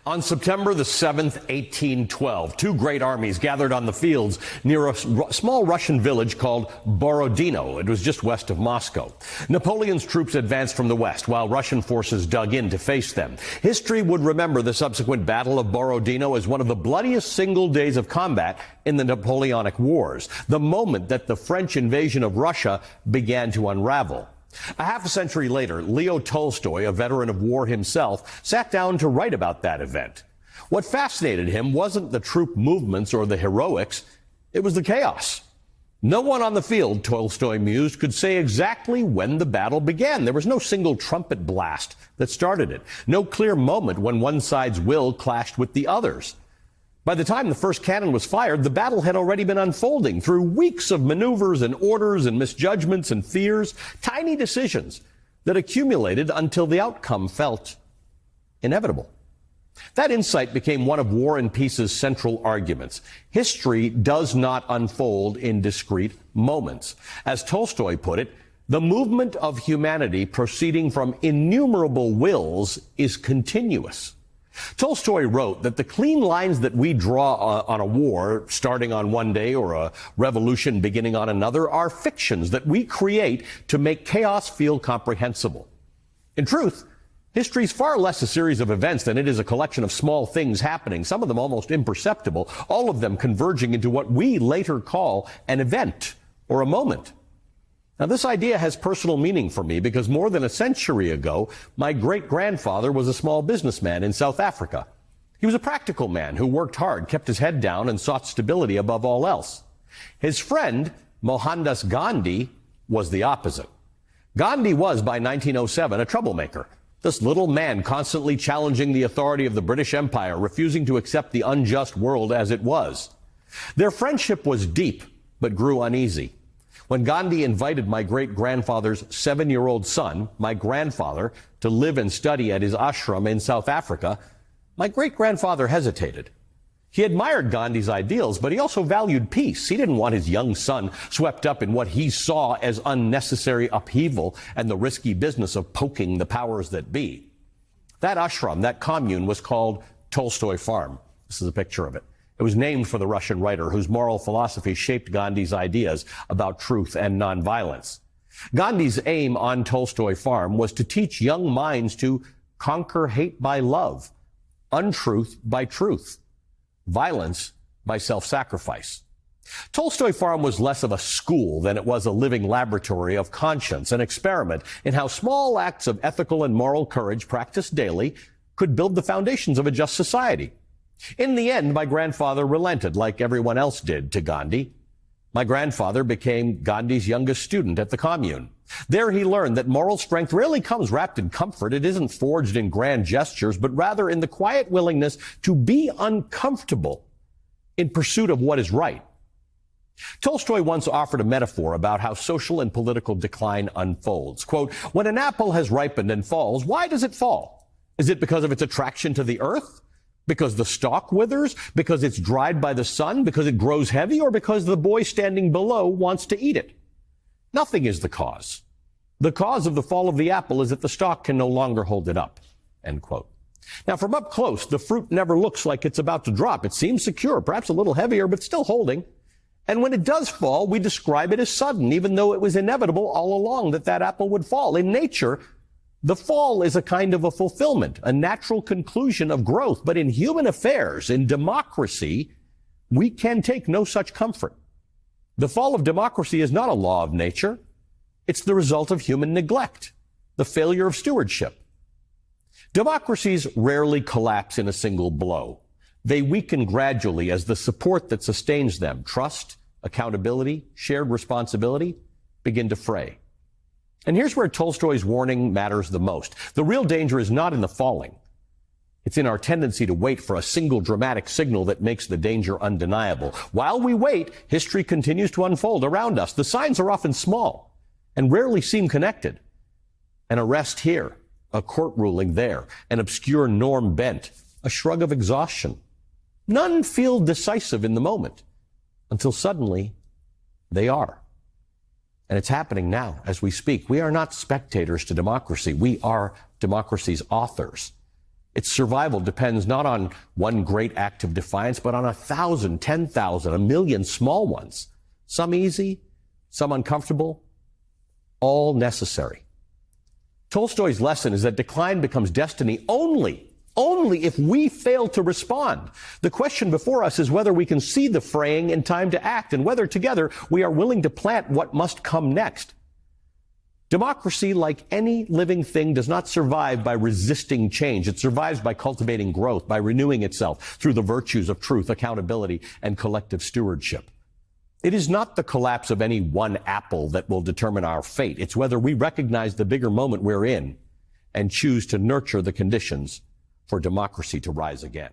On September the 7th, 1812, two great armies gathered on the fields near a small Russian village called Borodino. It was just west of Moscow. Napoleon's troops advanced from the west, while Russian forces dug in to face them. History would remember the subsequent Battle of Borodino as one of the bloodiest single days of combat in the Napoleonic Wars, the moment that the French invasion of Russia began to unravel. A half a century later, Leo Tolstoy, a veteran of war himself, sat down to write about that event. What fascinated him wasn't the troop movements or the heroics, it was the chaos. No one on the field, Tolstoy mused, could say exactly when the battle began. There was no single trumpet blast that started it, no clear moment when one side's will clashed with the other's. By the time the first cannon was fired, the battle had already been unfolding through weeks of maneuvers and orders and misjudgments and fears, tiny decisions that accumulated until the outcome felt inevitable. That insight became one of War and Peace's central arguments. History does not unfold in discrete moments. As Tolstoy put it, the movement of humanity proceeding from innumerable wills is continuous. Tolstoy wrote that the clean lines that we draw on a war starting on one day or a revolution beginning on another are fictions that we create to make chaos feel comprehensible. In truth, history is far less a series of events than it is a collection of small things happening, some of them almost imperceptible, all of them converging into what we later call an event or a moment. Now, this idea has personal meaning for me because more than a century ago, my great-grandfather was a small businessman in South Africa. He was a practical man who worked hard, kept his head down, and sought stability above all else. His friend, Mohandas Gandhi, was the opposite. Gandhi was, by 1907, a troublemaker. This little man constantly challenging the authority of the British Empire, refusing to accept the unjust world as it was. Their friendship was deep, but grew uneasy. When Gandhi invited my great-grandfather's 7-year-old son, my grandfather, to live and study at his ashram in South Africa, my great-grandfather hesitated. He admired Gandhi's ideals, but he also valued peace. He didn't want his young son swept up in what he saw as unnecessary upheaval and the risky business of poking the powers that be. That ashram, that commune, was called Tolstoy Farm. This is a picture of it. It was named for the Russian writer whose moral philosophy shaped Gandhi's ideas about truth and nonviolence. Gandhi's aim on Tolstoy Farm was to teach young minds to conquer hate by love, untruth by truth, violence by self-sacrifice. Tolstoy Farm was less of a school than it was a living laboratory of conscience, an experiment in how small acts of ethical and moral courage practiced daily could build the foundations of a just society. In the end, my grandfather relented, like everyone else did to Gandhi. My grandfather became Gandhi's youngest student at the commune. There he learned that moral strength rarely comes wrapped in comfort. It isn't forged in grand gestures, but rather in the quiet willingness to be uncomfortable in pursuit of what is right. Tolstoy once offered a metaphor about how social and political decline unfolds. Quote, "When an apple has ripened and falls, why does it fall? Is it because of its attraction to the earth? Because the stalk withers? Because it's dried by the sun? Because it grows heavy? Or because the boy standing below wants to eat it? Nothing is the cause. The cause of the fall of the apple is that the stalk can no longer hold it up." End quote. Now, from up close, the fruit never looks like it's about to drop. It seems secure, perhaps a little heavier, but still holding. And when it does fall, we describe it as sudden, even though it was inevitable all along that that apple would fall. In nature, the fall is a kind of a fulfillment, a natural conclusion of growth. But in human affairs, in democracy, we can take no such comfort. The fall of democracy is not a law of nature. It's the result of human neglect, the failure of stewardship. Democracies rarely collapse in a single blow. They weaken gradually as the support that sustains them, trust, accountability, shared responsibility, begin to fray. And here's where Tolstoy's warning matters the most. The real danger is not in the falling. It's in our tendency to wait for a single dramatic signal that makes the danger undeniable. While we wait, history continues to unfold around us. The signs are often small and rarely seem connected. An arrest here, a court ruling there, an obscure norm bent, a shrug of exhaustion. None feel decisive in the moment until suddenly they are. And it's happening now as we speak. We are not spectators to democracy. We are democracy's authors. Its survival depends not on one great act of defiance, but on 1,000, 10,000, 1,000,000 small ones. Some easy, some uncomfortable, all necessary. Tolstoy's lesson is that decline becomes destiny only if we fail to respond. The question before us is whether we can see the fraying in time to act, and whether together we are willing to plant what must come next. Democracy, like any living thing, does not survive by resisting change. It survives by cultivating growth, by renewing itself through the virtues of truth, accountability, and collective stewardship. It is not the collapse of any one apple that will determine our fate. It's whether we recognize the bigger moment we're in and choose to nurture the conditions for democracy to rise again.